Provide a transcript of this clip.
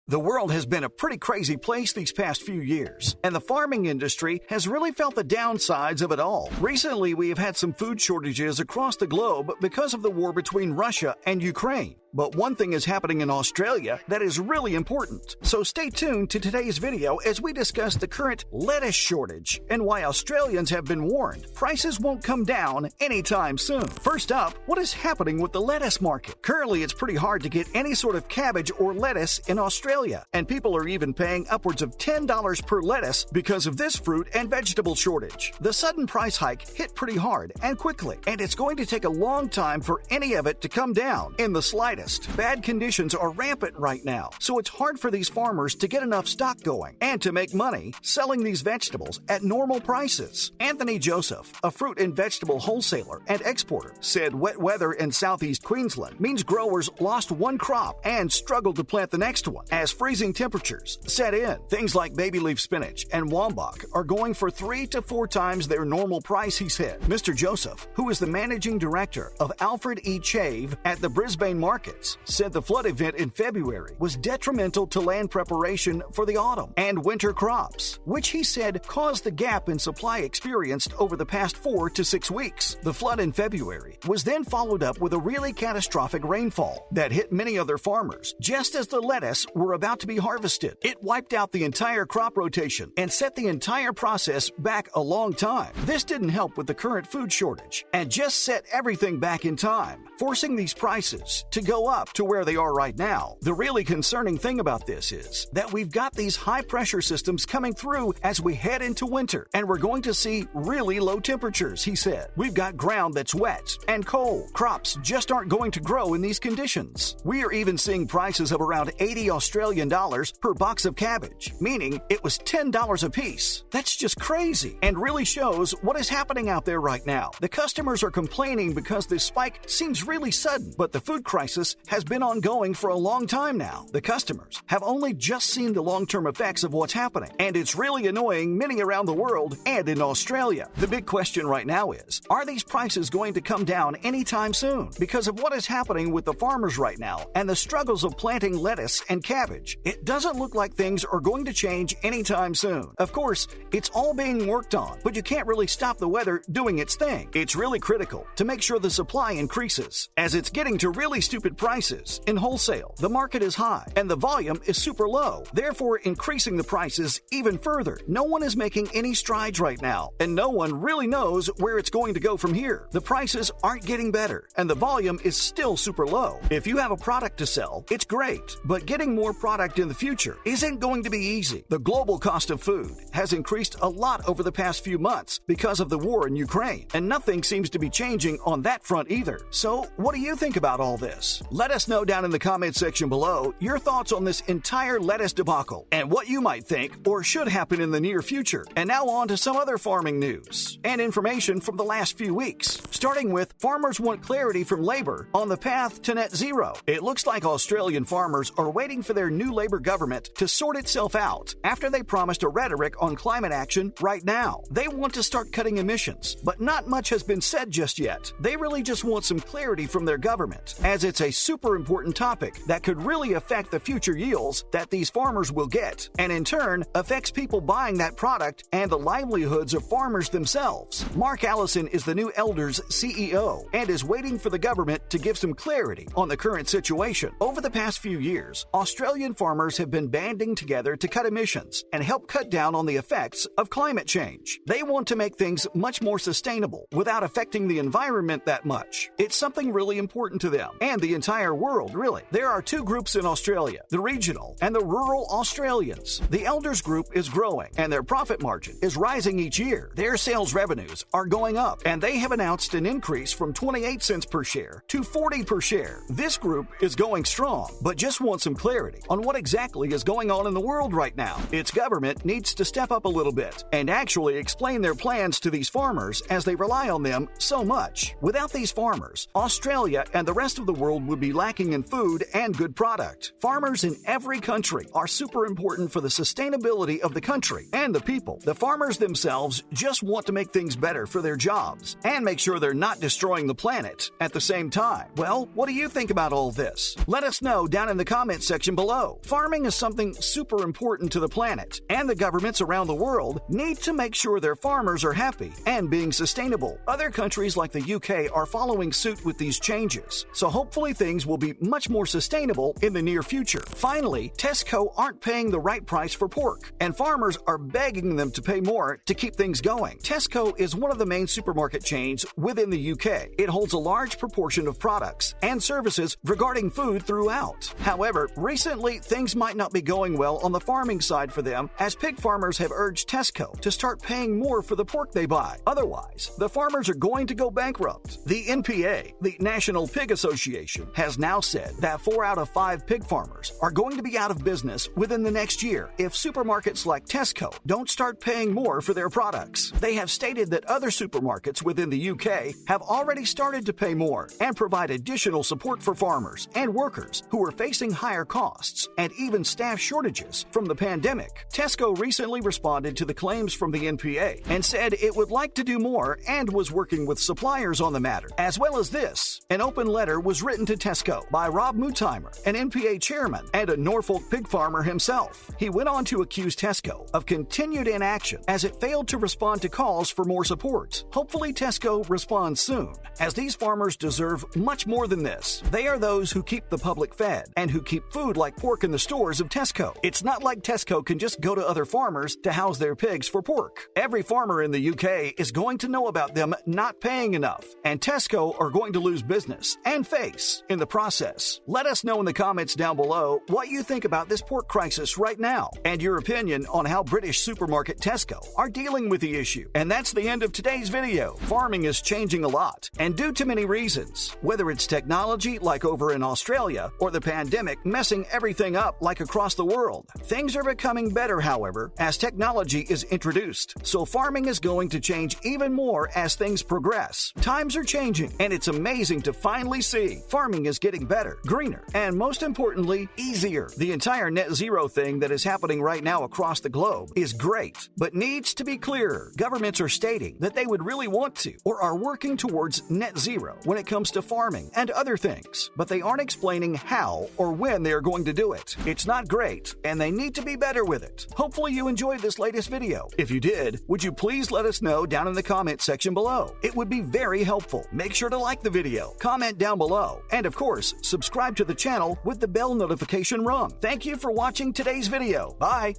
The world has been a pretty crazy place these past few years, and the farming industry has really felt the downsides of it all. Recently, we have had some food shortages across the globe because of the war between Russia and Ukraine. But one thing is happening in Australia that is really important. So stay tuned to today's video as we discuss the current lettuce shortage and why Australians have been warned prices won't come down anytime soon. First up, what is happening with the lettuce market? Currently, it's pretty hard to get any sort of cabbage or lettuce in Australia, and people are even paying upwards of $10 per lettuce because of this fruit and vegetable shortage. The sudden price hike hit pretty hard and quickly, and it's going to take a long time for any of it to come down in the slightest. Bad conditions are rampant right now, so it's hard for these farmers to get enough stock going and to make money selling these vegetables at normal prices. Anthony Joseph, a fruit and vegetable wholesaler and exporter, said wet weather in southeast Queensland means growers lost one crop and struggled to plant the next one as freezing temperatures set in. Things like baby leaf spinach and wambach are going for 3 to 4 times their normal price, he said. Mr. Joseph, who is the managing director of Alfred E. Chave at the Brisbane Market, said the flood event in February was detrimental to land preparation for the autumn and winter crops, which he said caused the gap in supply experienced over the past 4 to 6 weeks. The flood in February was then followed up with a really catastrophic rainfall that hit many other farmers just as the lettuce were about to be harvested. It wiped out the entire crop rotation and set the entire process back a long time. This didn't help with the current food shortage and just set everything back in time, forcing these prices to go up to where they are right now. The really concerning thing about this is that we've got these high pressure systems coming through as we head into winter, and we're going to see really low temperatures, he said. We've got ground that's wet and cold. Crops just aren't going to grow in these conditions. We are even seeing prices of around 80 Australian dollars per box of cabbage, meaning it was $10 a piece. That's just crazy and really shows what is happening out there right now. The customers are complaining because this spike seems really sudden, but the food crisis has been ongoing for a long time now. The customers have only just seen the long-term effects of what's happening, and it's really annoying many around the world and in Australia. The big question right now is, are these prices going to come down anytime soon? Because of what is happening with the farmers right now and the struggles of planting lettuce and cabbage, it doesn't look like things are going to change anytime soon. Of course, it's all being worked on, but you can't really stop the weather doing its thing. It's really critical to make sure the supply increases, as it's getting to really stupid prices. In wholesale, the market is high and the volume is super low, therefore increasing the prices even further. No one is making any strides right now, and no one really knows where it's going to go from here. The prices aren't getting better, and the volume is still super low. If you have a product to sell, it's great, but getting more product in the future isn't going to be easy. The global cost of food has increased a lot over the past few months because of the war in Ukraine, and nothing seems to be changing on that front either. So, what do you think about all this? Let us know down in the comment section below your thoughts on this entire lettuce debacle and what you might think or should happen in the near future. And now on to some other farming news and information from the last few weeks. Starting with, farmers want clarity from Labor on the path to net zero. It looks like Australian farmers are waiting for their new Labor government to sort itself out after they promised a rhetoric on climate action right now. They want to start cutting emissions, but not much has been said just yet. They really just want some clarity from their government, as it's a super important topic that could really affect the future yields that these farmers will get, and in turn affects people buying that product and the livelihoods of farmers themselves. Mark Allison is the new Elders CEO and is waiting for the government to give some clarity on the current situation. Over the past few years, Australian farmers have been banding together to cut emissions and help cut down on the effects of climate change. They want to make things much more sustainable without affecting the environment that much. It's something really important to them and the entire world, really. There are two groups in Australia, the regional and the rural Australians. The Elders group is growing and their profit margin is rising each year. Their sales revenues are going up, and they have announced an increase from 28 cents per share to 40 per share. This group is going strong, but just wants some clarity on what exactly is going on in the world right now. Its government needs to step up a little bit and actually explain their plans to these farmers, as they rely on them so much. Without these farmers, Australia and the rest of the world would be lacking in food and good product. Farmers in every country are super important for the sustainability of the country and the people. The farmers themselves just want to make things better for their jobs and make sure they're not destroying the planet at the same time. Well, what do you think about all this? Let us know down in the comments section below. Farming is something super important to the planet, and the governments around the world need to make sure their farmers are happy and being sustainable. Other countries like the UK are following suit with these changes, so hopefully things will be much more sustainable in the near future. Finally, Tesco aren't paying the right price for pork, and farmers are begging them to pay more to keep things going. Tesco is one of the main supermarket chains within the UK. It holds a large proportion of products and services regarding food throughout. However, recently things might not be going well on the farming side for them, as pig farmers have urged Tesco to start paying more for the pork they buy. Otherwise, the farmers are going to go bankrupt. The NPA, the National Pig Association, has now said that 4 out of 5 pig farmers are going to be out of business within the next year if supermarkets like Tesco don't start paying more for their products. They have stated that other supermarkets within the UK have already started to pay more and provide additional support for farmers and workers who are facing higher costs and even staff shortages from the pandemic. Tesco recently responded to the claims from the NPA and said it would like to do more and was working with suppliers on the matter. As well as this, an open letter was written to Tesco by Rob Muttimer, an NPA chairman and a Norfolk pig farmer himself. He went on to accuse Tesco of continued inaction as it failed to respond to calls for more support. Hopefully Tesco responds soon, as these farmers deserve much more than this. They are those who keep the public fed and who keep food like pork in the stores of Tesco. It's not like Tesco can just go to other farmers to house their pigs for pork. Every farmer in the UK is going to know about them not paying enough, and Tesco are going to lose business and face in the process. Let us know in the comments down below what you think about this pork crisis right now and your opinion on how British supermarket Tesco are dealing with the issue. And that's the end of today's video. Farming is changing a lot, and due to many reasons, whether it's technology like over in Australia or the pandemic messing everything up like across the world. Things are becoming better, however, as technology is introduced, so farming is going to change even more as things progress. Times are changing, and it's amazing to finally see farming is getting better, greener, and most importantly, easier. The entire net zero thing that is happening right now across the globe is great, but needs to be clearer. Governments are stating that they would really want to or are working towards net zero when it comes to farming and other things, but they aren't explaining how or when they are going to do it. It's not great, and they need to be better with it. Hopefully you enjoyed this latest video. If you did, would you please let us know down in the comments section below? It would be very helpful. Make sure to like the video, comment down below, and of course, subscribe to the channel with the bell notification rung. Thank you for watching today's video. Bye!